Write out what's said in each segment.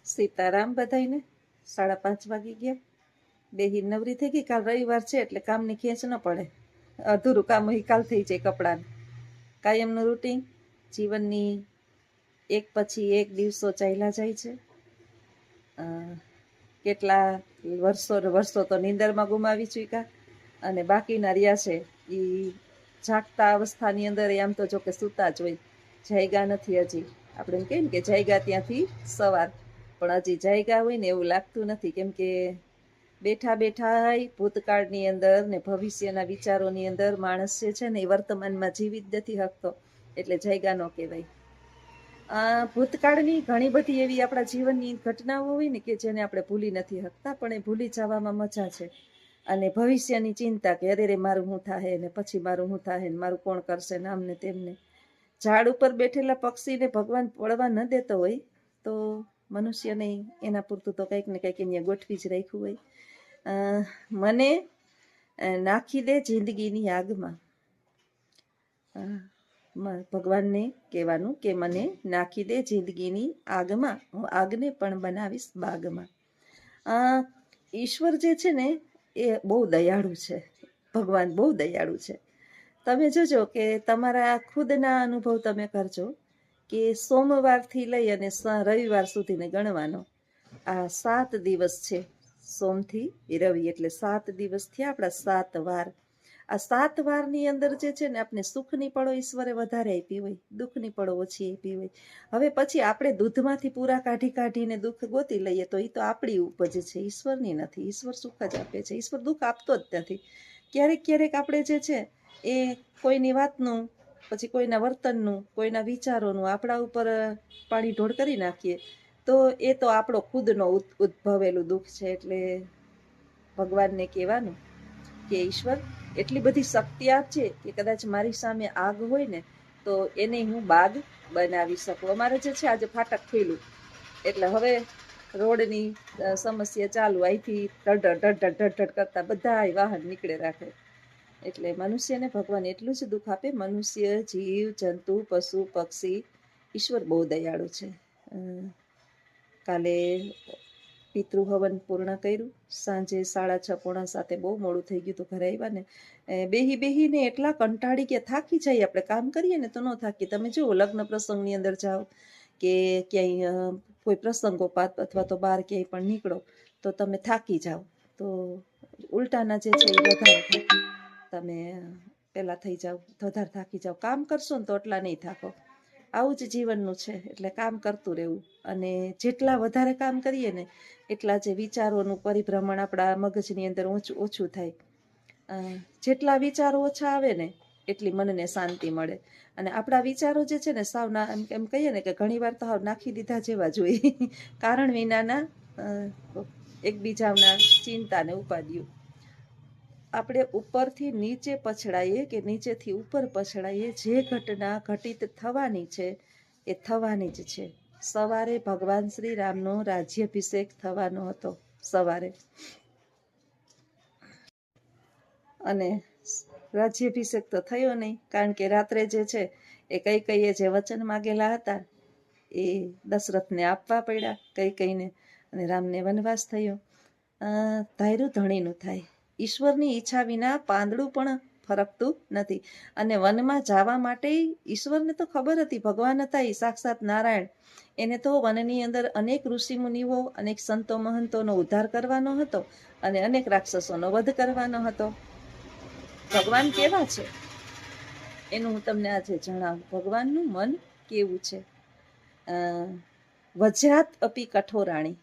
સીતારામ બધાઈને 5:30 વાગી ગયા. બેહી નવરી થઈ ગઈ. કાલ રવિવાર છે એટલે કામની ખેંચ ન પડે. અધૂરું કામ હોય કાલ થઈ જાય. કપડાં કાયમનું રૂટીન જીવનની એક પછી એક દિવસો ચાલ્યા જાય છે. કેટલા વર્ષો તો નીંદરમાં ગુમાવી ચૂક્યા અને બાકીના રહ્યા છે એ જાગતા અવસ્થાની અંદર. આમ તો જો કે સૂતા જ હોય, જાયગા નથી હજી. આપણે એમ કહીએ ને કે જાયગા ત્યાંથી સવાર, પણ હજી જાયગા હોય ને એવું લાગતું નથી. કેમ કે બેઠા બેઠા ભૂતકાળની અંદર ને ભવિષ્યના વિચારોની અંદર માણસ જે છે ને એ વર્તમાનમાં જીવી જ નથી શકતો, એટલે જાયગા ન કહેવાય. ભૂતકાળની ઘણી બધી એવી આપણા જીવનની ઘટનાઓ હોય ને કે જેને આપણે ભૂલી નથી શકતા, પણ એ ભૂલી જવામાં મજા છે. અને ભવિષ્યની ચિંતા કે અરે રે મારું શું થાય ને પછી મારું શું થાય ને મારું કોણ કરશે ને આમને તેમને. ઝાડ ઉપર બેઠેલા પક્ષીને ભગવાન પડવા ન દેતો હોય તો મનુષ્યને એના પૂરતું તો કંઈક ને કંઈક એને ગોઠવી જ રાખ્યું હોય. મને નાખી દે જિંદગીની આગમાં. ભગવાનને કહેવાનું કે મને નાખી દે જિંદગીની આગમાં, હું આગને પણ બનાવીશ બાગમાં. ઈશ્વર જે છે ને એ બહુ દયાળુ છે. ભગવાન બહુ દયાળુ છે. તમે જોજો કે તમારા ખુદના અનુભવ તમે કરજો કે સોમવારથી લઈ અને રવિવાર સુધીને ગણવાનો આ 7 દિવસ છે. સોમથી રવિ એટલે 7 દિવસ થયા આપણા 7 વાર. આ 7 વારની અંદર જે છે ને આપણે સુખની પળો ઈશ્વરે વધારે આપી હોય, દુઃખની પળો ઓછી આપી હોય. હવે પછી આપણે દૂધમાંથી પૂરા કાઢીને દુઃખ ગોતી લઈએ તો એ તો આપણી ઉપજ છે, ઈશ્વરની નથી. ઈશ્વર સુખ જ આપે છે, ઈશ્વર દુઃખ આપતો જ નથી. ક્યારેક આપણે જે છે એ કોઈની વાતનું, પછી કોઈના વર્તનનું, કોઈના વિચારોનું આપણા ઉપર પાણી ઢોળ કરી નાખીએ તો એ તો આપણો ખુદનો ઉદ્ભવેલું દુઃખ છે. એટલે ભગવાનને કહેવાનું કે ઈશ્વર એટલી બધી શક્તિ આપજે કે કદાચ મારી સામે આગ હોય ને તો એને હું બાગ બનાવી શકું. અમારે જે છે આજે ફાટક ખુલ્યું એટલે હવે રોડની સમસ્યા ચાલુ. અહીંથી ઢઢ કરતા બધા વાહન નીકળે રાખે. એટલે મનુષ્યને ભગવાન એટલું જ દુઃખ આપે. મનુષ્ય, જીવ જંતુ, પશુ પક્ષી, ઈશ્વર બહુ દયાળુ છે. કાલે પિતૃહવન પૂર્ણ કર્યું. સાંજે 6:30 પોણા 7 બહુ મોડું થઈ ગયું તો ઘરે આવ્યા ને બેહીને એટલા કંટાળી ગયા. થાકી જાય. આપણે કામ કરીએ ને તો ન થાકી. તમે જુઓ લગ્ન પ્રસંગની અંદર જાઓ કે ક્યાંય કોઈ પ્રસંગોપાત અથવા તો બહાર ક્યાંય પણ નીકળો તો તમે થાકી જાઓ. તો ઉલટાના જે છે એ વધારે થાય. તમે પેલા થઈ જાઓ, વધારે થાકી જાઓ. કામ કરશો ને તો એટલા નહીં થાકો. આવું જ જીવનનું છે. એટલે કામ કરતું રહેવું. અને જેટલા વધારે કામ કરીએ ને એટલા જે વિચારોનું પરિભ્રમણ આપણા મગજની અંદર ઓછું થાય. જેટલા વિચારો ઓછા આવે ને એટલી મનને શાંતિ મળે. અને આપણા વિચારો જે છે ને સાવ એમ કહીએ ને કે ઘણી વાર તો હાવ નાખી દીધા જેવા જોઈએ. કારણ વિનાના એકબીજાના ચિંતા ને ઉપાધિઓ. આપણે ઉપરથી નીચે પછડાઈએ કે નીચેથી ઉપર પછડાઈએ, જે ઘટના ઘટિત થવાની છે એ થવાની જ છે. સવારે ભગવાન શ્રી રામનો રાજ્યાભિષેક થવાનો હતો સવારે, અને રાજ્યાભિષેક તો થયો નહીં. કારણ કે રાત્રે જે છે એ કૈકેયીએ જે વચન માગેલા હતા એ દશરથને આપવા પડ્યા કૈકેયીને, અને રામને વનવાસ થયો. ધાર્યું ધણીનું થાય. ઈશ્વરની ઈચ્છા વિના પાંદડું પણ ફરકતું નથી. અને વનમાં જવા માટે ઈશ્વરને તો ખબર હતી, ભગવાન હતા એ સાક્ષાત નારાયણ. એને તો વનની અંદર અનેક ઋષિમુનિઓ, અનેક સંતો મહંતોનો ઉદ્ધાર કરવાનો હતો અને અનેક રાક્ષસોનો વધ કરવાનો હતો. ભગવાન કેવા છે એનું હું તમને આજે જણાવું. ભગવાનનું મન કેવું છે. વજ્રાત અપી કઠોરાણી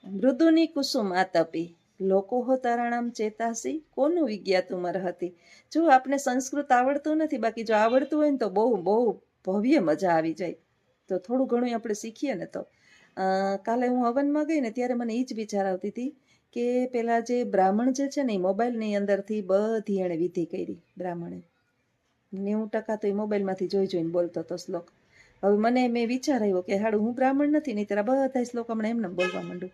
મૃદુની કુસુમાત અપી લોકો હો તરાણામ ચેતાસી કોનું વિજ્ઞાતું મરહતી. જો આપણે સંસ્કૃત આવડતું નથી, બાકી જો આવડતું હોય ને તો બહુ ભવ્ય મજા આવી જાય. તો થોડું ઘણું આપણે શીખીએ ને તો. કાલે હું હવનમાં ગઈ ને ત્યારે મને એ જ વિચાર આવતી હતી કે પેલા જે બ્રાહ્મણ જે છે ને એ મોબાઈલની અંદરથી બધી એણે વિધિ કરી. બ્રાહ્મણે 90% તો એ મોબાઈલમાંથી જોઈને બોલતો હતો શ્લોક. હવે મેં વિચાર આવ્યો કે હાડું હું બ્રાહ્મણ નથી, નહીં તારા બધા શ્લોક હમણાં એમને બોલવા માંડું.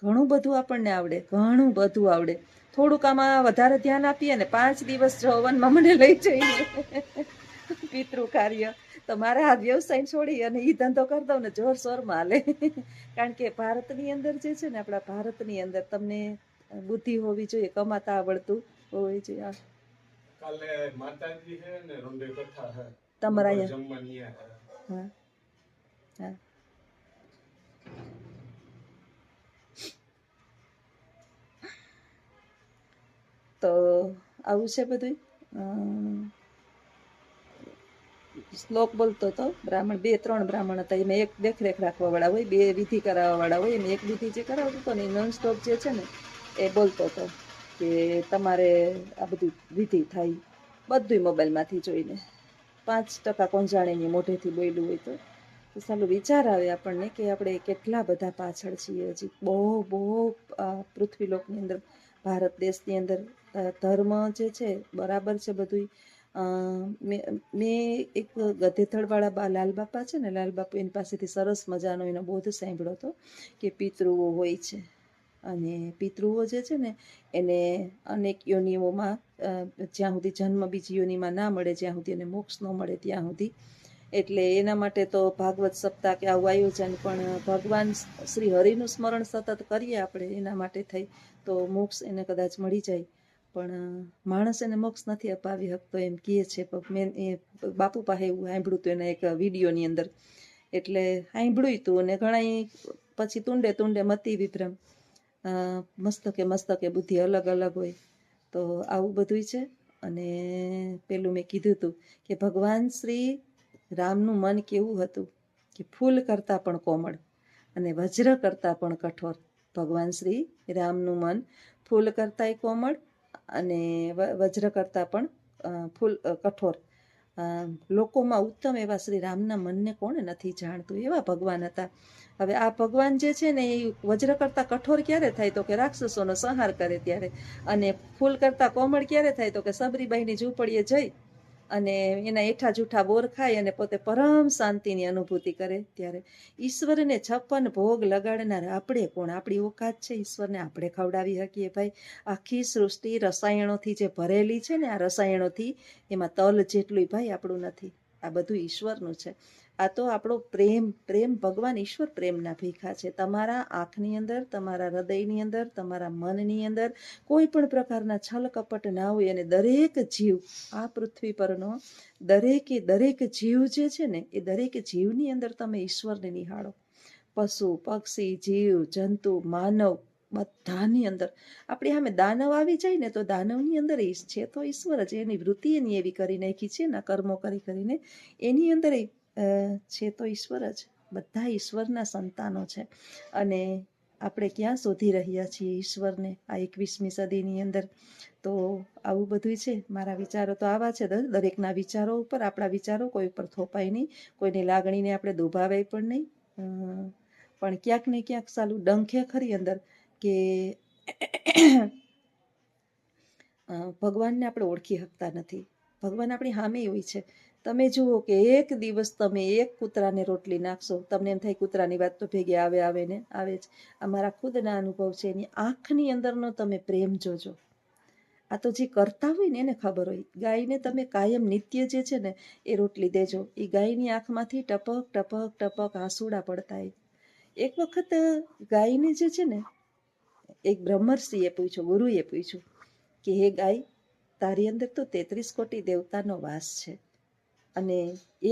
ઘણું બધું આપણને આવડે, ઘણું બધું આવડે. થોડુંક આમાં વધારે ધ્યાન આપીએ ને 5 દિવસ જો હવનમાં મને લઈ જઈને પિતૃ કાર્ય તો મારે આ વ્યવસાય છોડી અને એ ધંધો કરી દઉં ને જોરશોરમાં હાલે. કારણ કે ભારતની અંદર જે છે ને, આપણા ભારતની અંદર તમને બુદ્ધિ હોવી જોઈએ, કમાતા આવડતું હોવી જોઈએ. કાલે માતાજી હે ને રોંડે કથા હે તમારા બપોર અહીંયા જમવાની હે. હા હા તો આવું છે બધું. શ્લોક બોલતો હતો બ્રાહ્મણ, 2-3 બ્રાહ્મણ હતા, એમાં એક દેખરેખ રાખવા વાળા હોય, 2 વિધિ કરાવવા વાળા હોય, એમાં એક વિધિ જે કરાવતો હતો ને નોન સ્ટોપ જે છે ને એ બોલતો હતો કે તમારે આ બધી વિધિ થાય, બધું મોબાઈલમાંથી જોઈને. 5% કોણ જાણે એની મોઢેથી બોલ્યું હોય તો સાલું વિચાર આવે આપણને કે આપણે કેટલા બધા પાછળ છીએ હજી. બહુ બહુ પૃથ્વીલોકની અંદર, ભારત દેશની અંદર ધર્મ જે છે બરાબર છે બધું. મેં એક ગધેથડવાળા લાલ બાપા છે ને, લાલ બાપુ, એની પાસેથી સરસ મજાનો એનો બોધ સાંભળ્યો હતો કે પિતૃઓ હોય છે, અને પિતૃઓ જે છે ને એને અનેક યોનિઓમાં, જ્યાં સુધી જન્મ બીજી યોનિમાં ના મળે, જ્યાં સુધી એને મોક્ષ ન મળે ત્યાં સુધી, એટલે એના માટે તો ભાગવત સપ્તાહ કે આવું આયોજન, પણ ભગવાન શ્રી હરિનું સ્મરણ સતત કરીએ આપણે એના માટે થઈ તો મોક્ષ એને કદાચ મળી જાય. પણ માણસ એને મોક્ષ નથી અપાવી શકતો એમ કહે છે. મેં એ બાપુ પાસે એવું સાંભળ્યું હતું એના એક વિડીયોની અંદર, એટલે સાંભળ્યું હતું. અને ઘણા પછી તુંડે તુંડે મતી વિભ્રમ, મસ્તકે બુદ્ધિ અલગ અલગ હોય. તો આવું બધું છે. અને પેલું મેં કીધું હતું કે ભગવાન શ્રી રામનું મન કેવું હતું કે ફૂલ કરતાં પણ કોમળ અને વજ્ર કરતાં પણ કઠોર. ભગવાન શ્રી રામનું મન ફૂલ કરતાંય કોમળ અને વજ્ર કરતાં પણ કઠોર. લોકોમાં ઉત્તમ એવા શ્રી રામના મનને કોણે નથી જાણતું, એવા ભગવાન હતા. હવે આ ભગવાન જે છે ને એ વજ્ર કરતાં કઠોર ક્યારે થાય તો કે રાક્ષસોનો સંહાર કરે ત્યારે, અને ફૂલ કરતાં કોમળ ક્યારે થાય તો કે સબરીબાઈની ઝૂંપડીએ જઈ અને એના એઠા જૂઠા બોર ખાય અને પોતે પરમ શાંતિની અનુભૂતિ કરે ત્યારે. ઈશ્વરને 56 ભોગ લગાડનાર આપણે કોણ? આપણી ઓકાત છે ઈશ્વરને આપણે ખવડાવી શકીએ ભાઈ? આખી સૃષ્ટિ રસાયણોથી જે ભરેલી છે ને, આ રસાયણોથી એમાં તલ જેટલું ભાઈ આપણું નથી. આ બધું ઈશ્વરનું છે. આ તો આપણો પ્રેમ ભગવાન ઈશ્વર પ્રેમના ભીખા છે. તમારા આંખની અંદર, તમારા હૃદયની અંદર, તમારા મનની અંદર કોઈ પણ પ્રકારના છલ કપટ ના હોય. અને દરેક જીવ, આ પૃથ્વી પરનો દરેક જીવ જે છે ને, એ દરેક જીવની અંદર તમે ઈશ્વરને નિહાળો. પશુ, પક્ષી, જીવ, જંતુ, માનવ, બધાની અંદર આપણી સામે દાનવ આવી જાય ને તો દાનવની અંદર છે તો ઈશ્વર જ. એની વૃત્તિ એની એવી કરી નાખી છે ના, કર્મો કરીને એની અંદર છે તો ઈશ્વર જ. બધા ઈશ્વરના સંતાનો છે. અને આપણે ક્યાં શોધી રહ્યા છીએ ઈશ્વરને આ 21મી સદીની અંદર? તો આવું બધું છે. મારા વિચારો તો આવા છે. દરેકના વિચારો ઉપર, આપણા વિચારો કોઈ ઉપર થોપાય નહીં, કોઈની લાગણીને આપણે દુભાવાય પણ નહીં. પણ ક્યાંક ને ક્યાંક સાલું ડંખે ખરી અંદર કે ભગવાનને આપણે ઓળખી શકતા નથી. ભગવાન આપણી સામે હોય છે. તમે જુઓ કે એક દિવસ તમે એક કૂતરાને રોટલી નાખશો, તમને એમ થાય કૂતરાની વાત તો ભેગી આવે ને આવે જ. અમારા ખુદના અનુભવ છે. એની આંખની અંદરનો તમે પ્રેમ જોજો. આ તો જે કરતા હોય ને એને ખબર હોય. ગાયને તમે કાયમ નિત્ય જે છે ને એ રોટલી દેજો, એ ગાયની આંખમાંથી ટપક ટપક ટપક આંસુડા પડતા હોય. એક વખત ગાયને જે છે ને, એક બ્રહ્મર્ષિએ પૂછ્યું, ગુરુએ પૂછ્યું કે હે ગાય, તારી અંદર તો 33 કોટી દેવતાનો વાસ છે, અને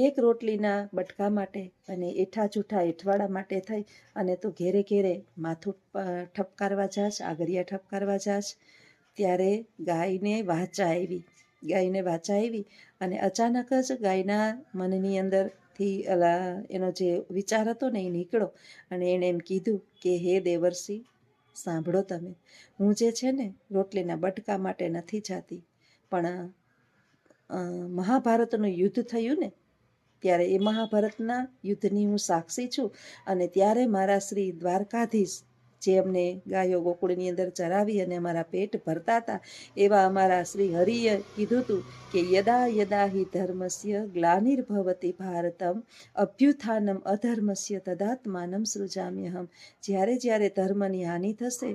એક રોટલીના બટકા માટે અને એઠા જૂઠા એઠવાડા માટે થઈ અને તું ઘેરે ઘેરે માથું ઠપકારવા જાશ, આગરિયા ઠપકારવા જાશ. ત્યારે ગાયને વાચા આવી અને અચાનક જ ગાયના મનની અંદરથી એનો જે વિચાર હતો ને એ નીકળો અને એણે એમ કીધું કે હે દેવર્ષિ, સાંભળો તમે, હું જે છે ને રોટલીના બટકા માટે નથી જાતી, પણ મહાભારતનું યુદ્ધ થયું ને ત્યારે એ મહાભારતના યુદ્ધની હું સાક્ષી છું. અને ત્યારે મારા શ્રી દ્વારકાધીશ, જે અમને ગાયો ગોકુળની અંદર ચરાવી અને અમારા પેટ ભરતા હતા, એવા અમારા શ્રી હરિએ કીધું હતું કે યદા યદા હિ ધર્મસ્ય ગ્લાનિર્ભવતિ ભારતમ અભ્યુત્થાનમ અધર્મસ્ય તદાત્માનમ સૃજામ્યહમ. જ્યારે ધર્મની હાનિ થશે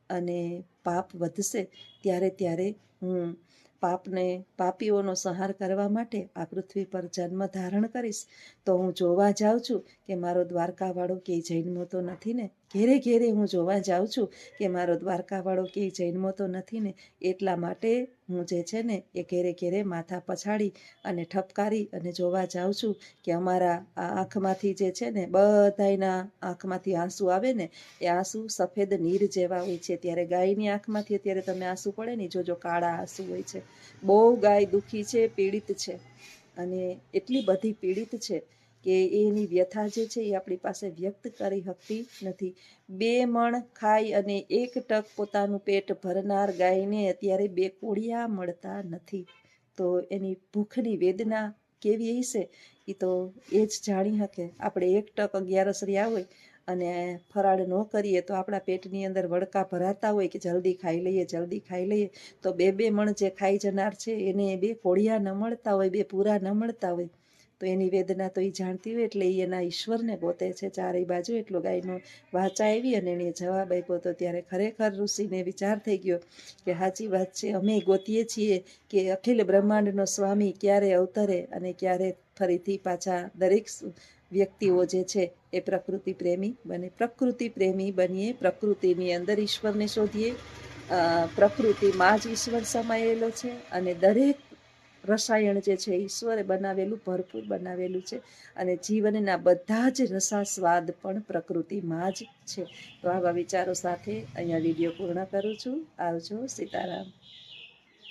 અને પાપ વધશે ત્યારે હું પાપીઓનો સંહાર કરવા માટે આ પૃથ્વી પર જન્મ ધારણ કરીશ, તો હું જોવા જાઉં છું કે મારો દ્વારકાવાળો કે જન્મો તો નથી ને. ઘેરે ઘેરે હું જોવા જાઉં છું કે મારો દ્વારકાવાળો કે જન્મો તો નથી ને. એટલા માટે હું જે છે ને એ ઘેરે ઘેરે માથા પછાડી અને ઠપકારી અને જોવા જાઉં છું કે અમારા આ આંખમાંથી જે છે ને બધાયના આંખમાંથી આંસુ આવે ને એ આંસુ સફેદ નીર જેવા હોય છે. ત્યારે ગાયની આંખમાંથી અત્યારે તમે આંસુ પડે ને જોજો કાળા આંસુ હોય છે. બહુ ગાય દુઃખી છે, પીડિત છે, અને એટલી બધી પીડિત છે કે એની વ્યથા જે છે એ આપણી પાસે વ્યક્ત કરી શકતી નથી. 2 મણ ખાઈ અને 1 ટક પોતાનું પેટ ભરનાર ગાયને અત્યારે 2 કોળિયા મળતા નથી. તો એની ભૂખની વેદના કેવી હશે એ તો એ જ જાણી શકે. આપણે 1 ટક 11 રહ્યા હોય અને ફરાળ ન કરીએ તો આપણા પેટની અંદર વડકા ભરાતા હોય કે જલ્દી ખાઈ લઈએ, જલ્દી ખાઈ લઈએ, તો 2 મણ જે ખાઈ જનાર છે એને 2 કોળિયા ન મળતા હોય, 2 પૂરા ન મળતા હોય, તો એની વેદના તો એ જાણતી હોય. એટલે એ એના ઈશ્વરને ગોતે છે ચારેય બાજુ. એટલો ગાયનો વાચા આવી અને એને જવાબ આપ્યો. તો ત્યારે ખરેખર ઋષિને વિચાર થઈ ગયો કે સાચી વાત છે, અમે ગોતીએ છીએ કે અખિલ બ્રહ્માંડનો સ્વામી ક્યારે અવતરે અને ક્યારે ફરીથી પાછા દરેક વ્યક્તિઓ જે છે એ પ્રકૃતિ પ્રેમી બને. પ્રકૃતિ પ્રેમી બનીએ, પ્રકૃતિની અંદર ઈશ્વરને શોધીએ. પ્રકૃતિમાં જ ઈશ્વર સમાયેલો છે અને દરેક રસાયણ જે છે ઈશ્વરે બનાવેલું, ભરપૂર બનાવેલું છે, અને જીવનના બધા જ રસાસ્વાદ પણ પ્રકૃતિમાં જ છે. તો આવા વિચારો સાથે અહીંયા વિડીયો પૂર્ણ કરું છું. આવજો. સીતારામ.